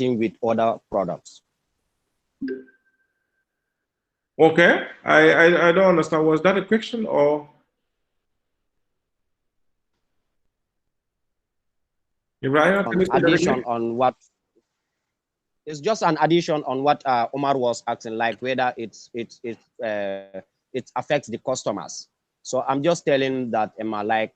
with other products. Okay, I don't understand. Was that a question or? Ibrahim, can you say that Addition again? on what it's just an addition on what Omar was asking, like whether it affects the customers. So I'm just telling that Emma, like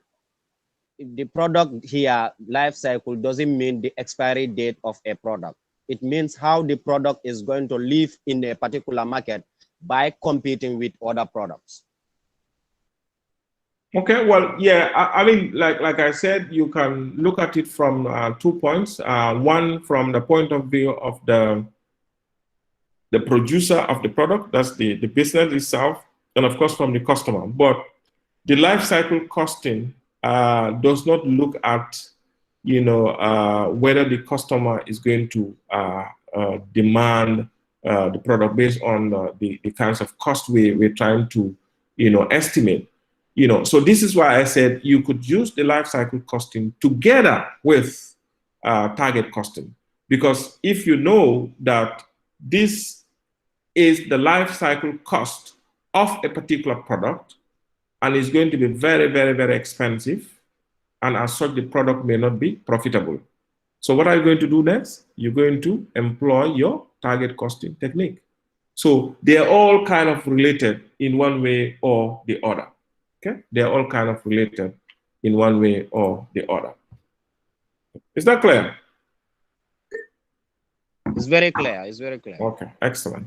the product here life cycle doesn't mean the expiry date of a product. It means how the product is going to live in a particular market by competing with other products. Okay, well, yeah, I mean, like I said, you can look at it from 2 points. One, from the point of view of the producer of the product, that's the business itself, and of course from the customer. But the life cycle costing does not look at, whether the customer is going to demand the product based on the kinds of cost we're trying to, estimate. So this is why I said you could use the life cycle costing together with target costing, because if you know that this is the life cycle cost of a particular product and it's going to be very, very, very expensive, and as such the product may not be profitable. So what are you going to do next? You're going to employ your target costing technique. So they're all kind of related in one way or the other. Okay, they're all kind of related in one way or the other. Is that clear? It's very clear. It's very clear. Okay, excellent.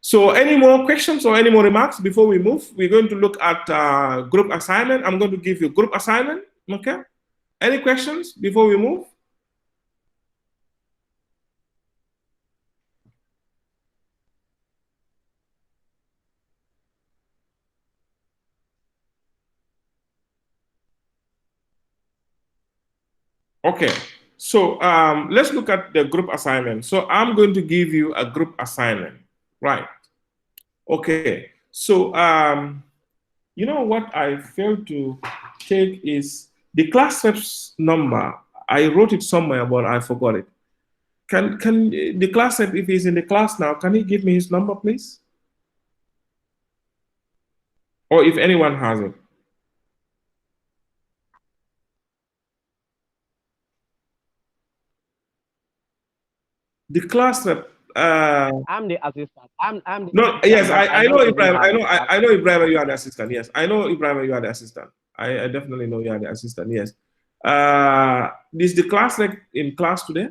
So any more questions or any more remarks before we move? We're going to look at group assignment. I'm going to give you group assignment. Okay. Any questions before we move? Okay, so let's look at the group assignment. So I'm going to give you a group assignment, right? Okay, so you know what I failed to take is the class rep's number. I wrote it somewhere, but I forgot it. Can the class rep, if he's in the class now, can he give me his number, please? Or if anyone has it. The class rep. I'm the assistant. I'm the No, assistant, yes, but I I know don't even Ibrahim. have I the know, class. I know Ibrahim. You are the assistant. Yes, I know Ibrahim. You are the assistant. I definitely know you are the assistant. Yes. Is the class rep in class today?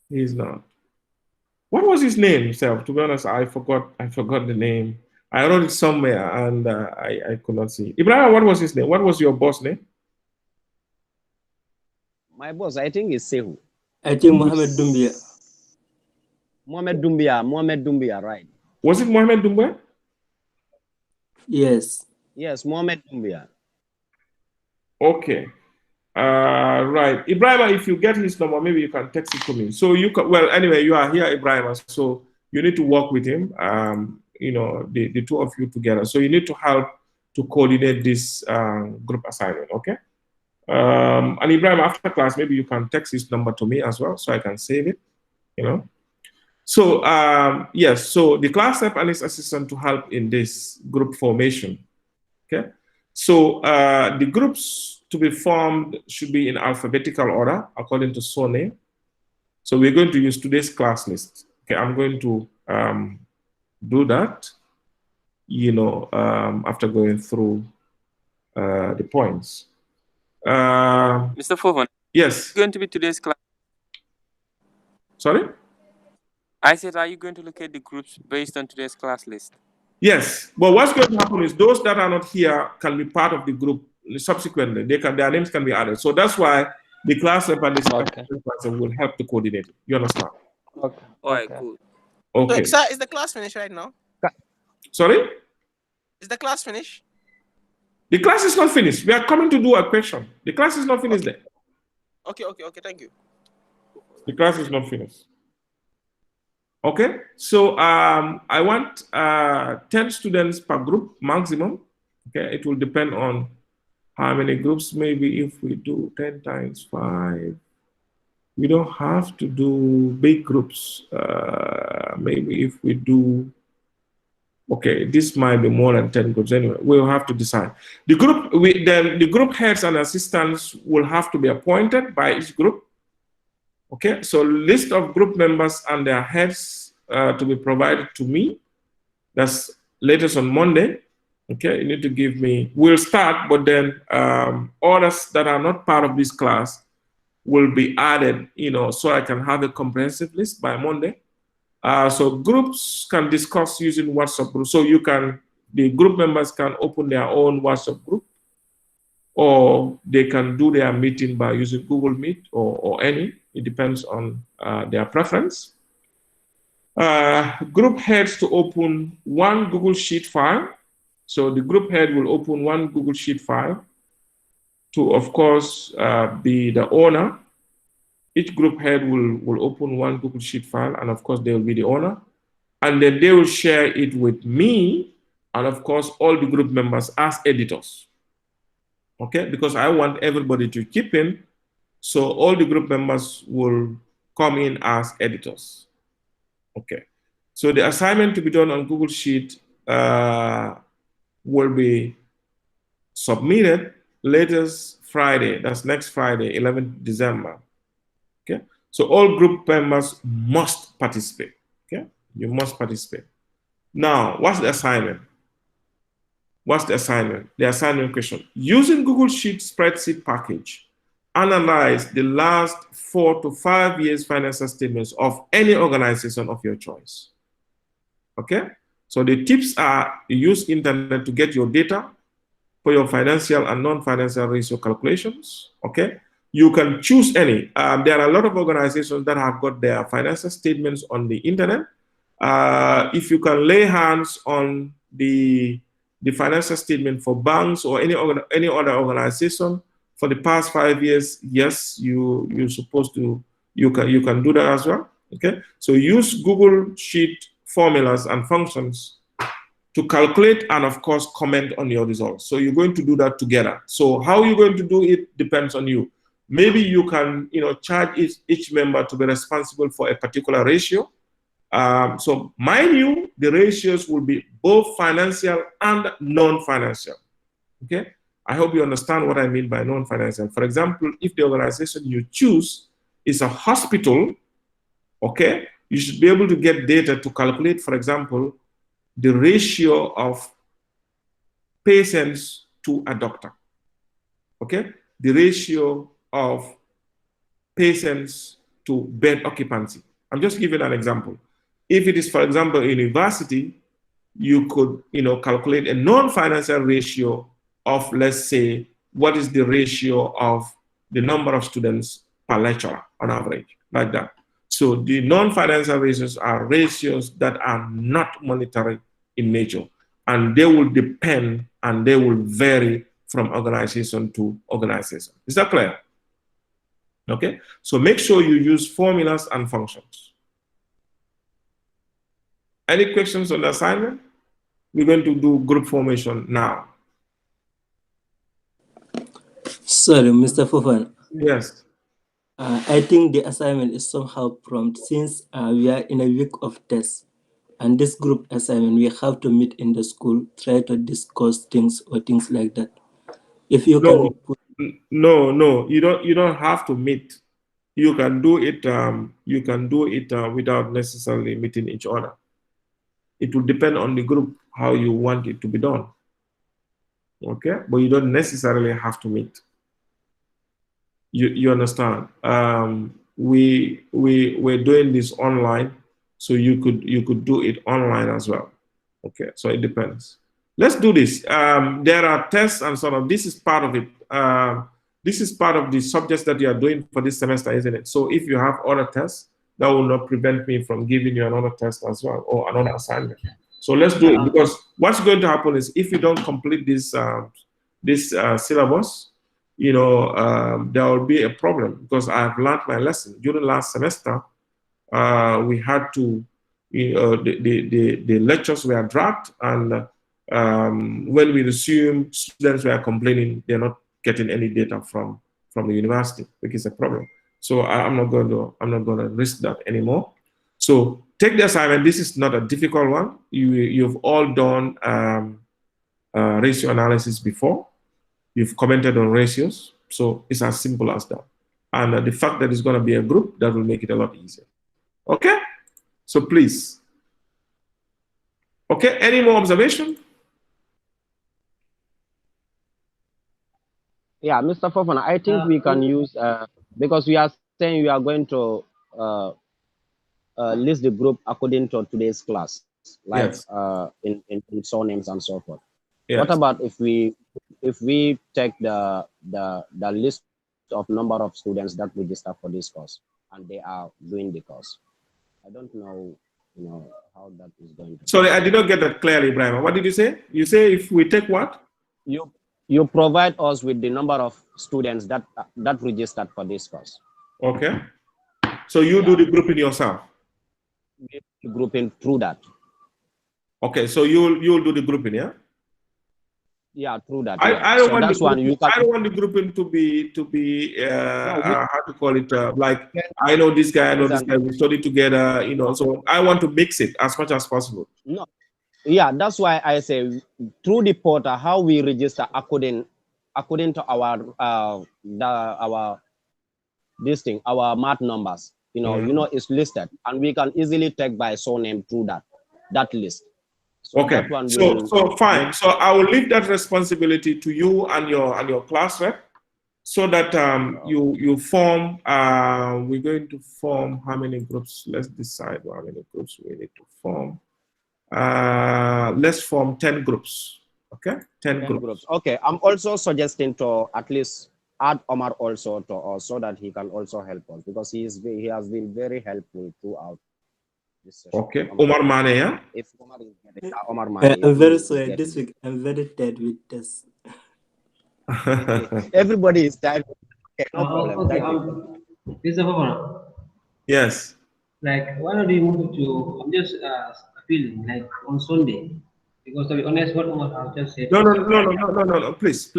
He's not. What was his name himself? To be honest, I forgot. I forgot the name. I wrote it somewhere and I could not see. Ibrahim, what was his name? What was your boss name? My boss, I think, is Sehu. I think Mohamed Dumbia. Mohamed Dumbia, right? Was it Mohamed Dumbia? Yes. Yes, Mohamed Dumbia. Okay. Right. Ibrahim, if you get his number, maybe you can text it to me. So you can, well, anyway, you are here, Ibrahim, so you need to work with him, the two of you together. So you need to help to coordinate this group assignment, okay? And Ibrahim, after class, maybe you can text his number to me as well, so I can save it, So, yes, so the class rep and his assistant to help in this group formation, okay? So the groups to be formed should be in alphabetical order according to surname. So we're going to use today's class list. Okay, I'm going to do that, after going through the points. Mr. Fofan. Yes. Going to be today's class. Sorry? I said, are you going to look at the groups based on today's class list? Yes, but what's going to happen is those that are not here can be part of the group subsequently. Their names can be added. So that's why the class rep and the person will help to coordinate it. You understand? Okay. All right, cool. Okay. So, is the class finished right now? Sorry? Is the class finished? The class is not finished. We are coming to do a question. The class is not finished there. Okay, thank you. The class is not finished. Okay, so I want 10 students per group maximum. Okay, it will depend on how many groups. Maybe if we do 10 times 5, We don't have to do big groups. Maybe if we do, okay, this might be more than 10 groups anyway. We'll have to decide. The group, then the group heads and assistants will have to be appointed by each group. Okay, so list of group members and their heads to be provided to me. That's latest on Monday. Okay, you need to give me, we'll start, but then others that are not part of this class will be added, so I can have a comprehensive list by Monday. So groups can discuss using WhatsApp group. So the group members can open their own WhatsApp group, or they can do their meeting by using Google Meet or any. It depends on their preference. Group heads to open one Google Sheet file. So the group head will open one Google Sheet file to, of course, be the owner. Each group head will open one Google Sheet file, and of course, they will be the owner. And then they will share it with me, and of course, all the group members as editors. Okay, because I want everybody to chip in, so all the group members will come in as editors. Okay, so the assignment to be done on Google Sheet will be submitted latest Friday. That's next Friday, 11th December. Okay, so all group members must participate. Okay, you must participate. Now, what's the assignment? What's the assignment? The assignment question. Using Google Sheet spreadsheet package, analyze the last 4 to 5 years financial statements of any organization of your choice. Okay, so the tips are: use internet to get your data for your financial and non-financial ratio calculations. Okay, you can choose any. There are a lot of organizations that have got their financial statements on the internet. If you can lay hands on the financial statement for banks or any other organization for the past 5 years, yes, you're supposed to, you can do that as well. Okay, so use Google Sheet formulas and functions to calculate and of course comment on your results. So you're going to do that together. So how you're going to do it depends on you. Maybe you can charge each member to be responsible for a particular ratio. So mind you, the ratios will be both financial and non-financial. Okay, I hope you understand what I mean by non-financial. For example, if the organization you choose is a hospital, okay, you should be able to get data to calculate, for example, the ratio of patients to a doctor. Okay, the ratio of patients to bed occupancy. I'm just giving an example. If it is, for example, a university, you could, calculate a non-financial ratio of, let's say, what is the ratio of the number of students per lecturer on average, like that. So the non-financial ratios are ratios that are not monetary in nature, and they will depend and they will vary from organization to organization. Is that clear? Okay, so make sure you use formulas and functions. Any questions on the assignment? We're going to do group formation now. Sorry, Mr. Fofan. Yes. I think the assignment is somehow prompt since we are in a week of tests. And this group assignment, we have to meet in the school, try to discuss things or things like that. If you can put... No, you don't have to meet. You can do it. You can do it without necessarily meeting each other. It will depend on the group how you want it to be done. Okay, but you don't necessarily have to meet. You understand? We're doing this online, so you could do it online as well. Okay, so it depends. Let's do this. There are tests and sort of. This is part of it. This is part of the subjects that you are doing for this semester, isn't it? So if you have other tests, that will not prevent me from giving you another test as well or another assignment. So let's do it, because what's going to happen is if you don't complete this syllabus, there will be a problem, because I've learned my lesson. During last semester, we had to, the lectures were dropped, and when we resumed, students were complaining they're not getting any data from the university, which is a problem. So I'm not going to risk that anymore. So take the assignment. This is not a difficult one. You've all done ratio analysis before. You've commented on ratios. So it's as simple as that. And the fact that it's going to be a group, that will make it a lot easier. Okay? So please. Okay, any more observation? Yeah, Mr. Fofana, I think we can use, because we are saying we are going to list the group according to today's class, like Yes. in surnames and so forth. What Yes. about if we take the list of number of students that register for this course and they are doing the course? I don't know, how that is going to. Sorry, I did not get that clearly, Ibrahim. What did you say? You say if we take what? You provide us with the number of students that registered for this course. Okay. So you do the grouping yourself. Grouping through that. Okay, so you'll do the grouping, yeah? Yeah, through that. I So don't want that's one you can. I don't want the grouping to be how to call it, like I know this guy, I know this guy, we study together, so I want to mix it as much as possible. No. Yeah, that's why I say through the portal how we register according to our our math numbers. It's listed, and we can easily take by surname through that list. So okay. That one so fine. So I will leave that responsibility to you and your class rep, so that you form. We're going to form how many groups? Let's decide how many groups we need to form. Let's form 10 groups. Okay, 10 groups. Okay, I'm also suggesting to at least add Omar also to us, so that he can also help us, because he has been very helpful throughout this session. Okay, Omar Mane, yeah? If Omar is getting Omar Mane. I'm very sorry. This week I'm very tired with this. Everybody is tired. Okay, no problem. Mr. Yes. Like, why don't you move to? I'm just feeling like on Sunday, because to be honest, what I've just said. No. Please.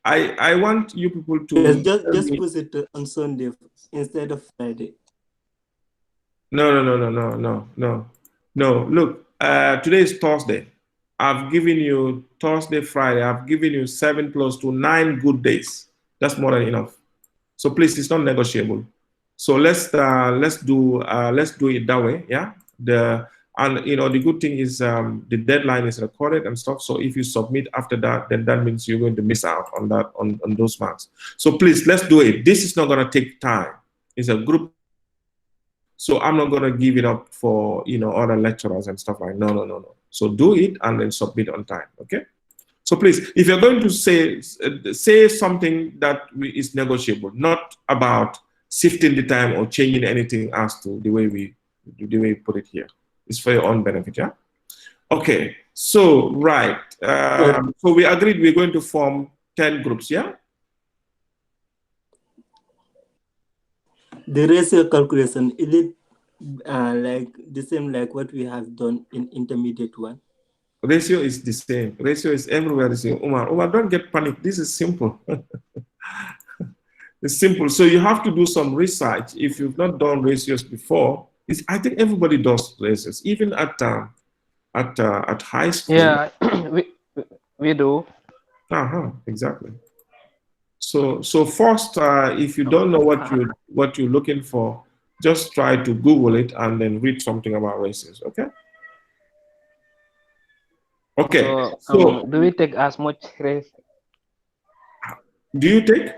I want you people to. Yes, just put it on Sunday instead of Friday. No. Look, today is Thursday. I've given you Thursday, Friday. I've given you 7 plus 2, 9 good days. That's more than enough. So please, it's not negotiable. So let's do it that way. Yeah. The good thing is the deadline is recorded and stuff. So if you submit after that, then that means you're going to miss out on that on those marks. So please, let's do it. This is not going to take time. It's a group. So I'm not going to give it up for other lecturers and stuff like no. So do it and then submit on time. Okay. So please, if you're going to say something that is negotiable, not about shifting the time or changing anything as to the way we put it here. It's for your own benefit, yeah? Okay, so right. So we agreed we're going to form 10 groups, yeah? The ratio calculation, is it like the same like what we have done in intermediate one? Ratio is the same. Ratio is everywhere the same. Umar, don't get panicked. This is simple. It's simple. So you have to do some research. If you've not done ratios before, I think everybody does ratios, even at high school. Yeah, we do. Exactly. So first, if you don't know what you're looking for, just try to Google it and then read something about ratios. Okay. Okay. So do we take as much race? Do you take?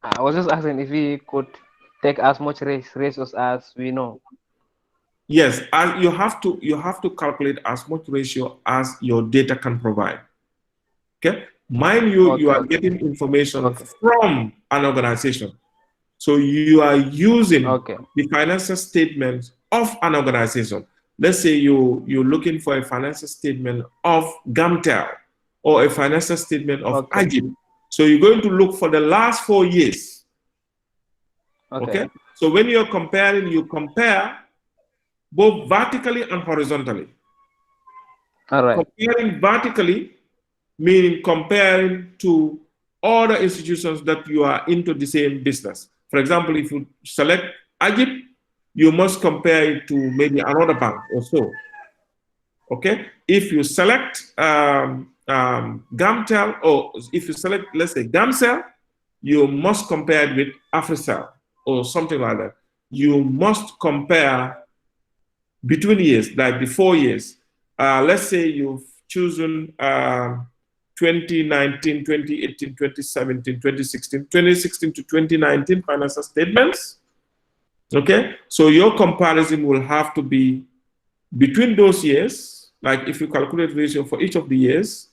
I was just asking if we could take as much ratios as we know. Yes, and you have to calculate as much ratio as your data can provide. Okay, mind you, you are getting information from an organization, so you are using the financial statement of an organization. Let's say you're looking for a financial statement of Gamtel or a financial statement of Agib. So you're going to look for the last 4 years. Okay. So when you're comparing, you compare both vertically and horizontally. All right. Comparing vertically meaning comparing to other institutions that you are into the same business. For example, if you select Ajib, you must compare it to maybe another bank or so. Okay? If you select Gamtel, or if you select, let's say, Gamcel, you must compare it with AfriCell or something like that. You must compare between years, like the 4 years. Let's say you've chosen 2019, 2018, 2017, 2016, 2016 to 2019 financial statements. Okay, so your comparison will have to be between those years. Like if you calculate ratio for each of the years,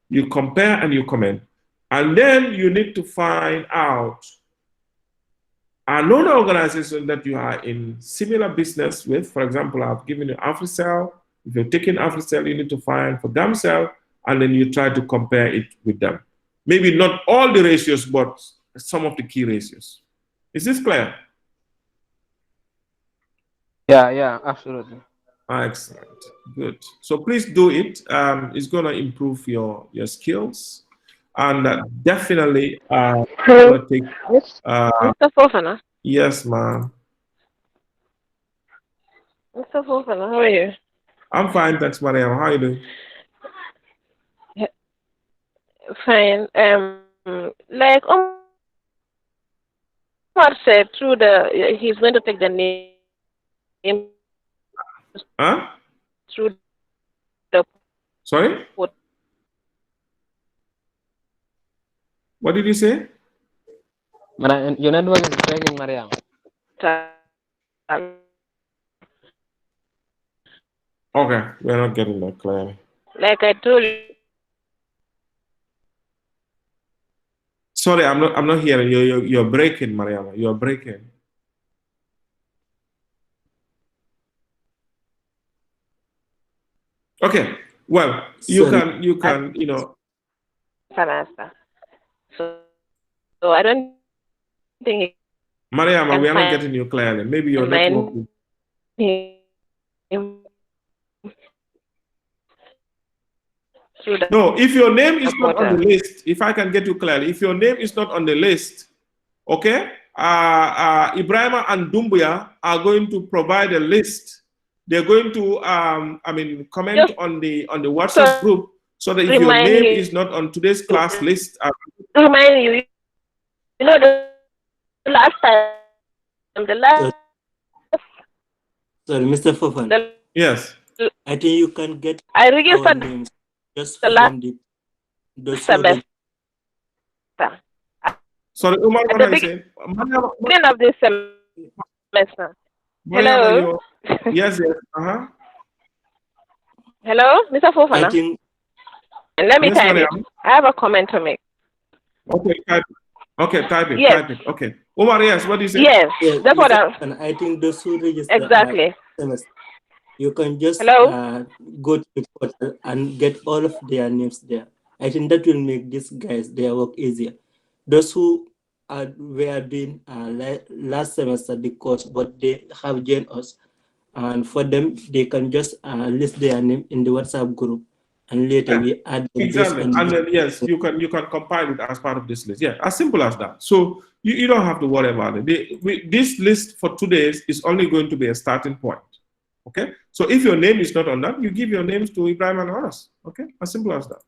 you compare and you comment. And then you need to find out another organization that you are in similar business with. For example, I've given you AfriCell. If you're taking AfriCell, you need to find for Gamcell, and then you try to compare it with them. Maybe not all the ratios, but some of the key ratios. Is this clear? Yeah, absolutely. Excellent. Good. So please do it. It's going to improve your skills. And definitely Hello, going to take, Mr. Fofana. yes, ma'am. Mr. Fofana, how are you? I'm fine, thanks, Mariam. How are you doing? Yeah, fine. Like Omar said, through he's going to take the name Huh? through the Sorry? portal. What did you say? Your network is breaking, Mariam. Okay, we're not getting that clearly. Like I told you, Sorry, I'm not hearing you. You're breaking, Mariama. You're breaking. Okay. Well, you Sorry. can, you know. Fanasta. So I don't think he Mariama, can we are not find getting you clearly. Maybe your network. him through the No, if your name is not on the portal. list, if I can get you clearly, if your name is not on the list, okay, Ibrahima and Dumbuya are going to provide a list. They're going to, comment Just on the WhatsApp to group so that if your remind name you, is not on today's class list, remind you, you know, the last time, the last, Sorry, Mr. Fofan. the, yes. I think you can get I our registered names just the last from those who semester. Sorry, Umar, At what the are you saying? beginning of this semester. Mariama, Hello. yes. Uh-huh. Hello, Mr. I Fofana. think And let me Yes, type it. Mariam. I have a comment to make. Okay, type it. Okay, type it. Yes. Type it. Okay. Umar, yes, what do you say? Yes, yes, that's what and I think those who register exactly. semester, you can just Hello? go to the portal and get all of their names there. I think that will make these guys their work easier. Those who were doing last semester the course, but they have joined us, and for them they can just list their name in the WhatsApp group, and later we add them based Exactly. on And then yes, you can compile it as part of this list. Yeah, as simple as that. So you don't have to worry about it. This list for today is only going to be a starting point. Okay. So if your name is not on that, you give your names to Ibrahim and Horace. Okay, as simple as that.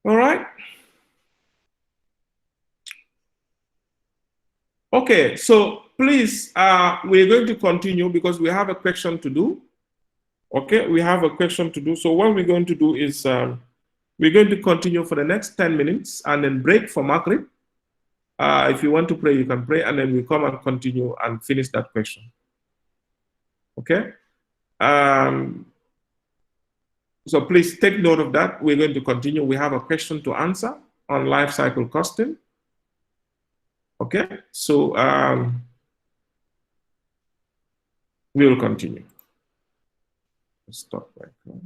All right. Okay, so please, we're going to continue because we have a question to do. Okay, we have a question to do. So what we're going to do is we're going to continue for the next 10 minutes and then break for Maghrib. If you want to pray, you can pray, and then we come and continue and finish that question. Okay? So please take note of that. We're going to continue. We have a question to answer on life cycle costing. Okay? So we will continue. Stop right now.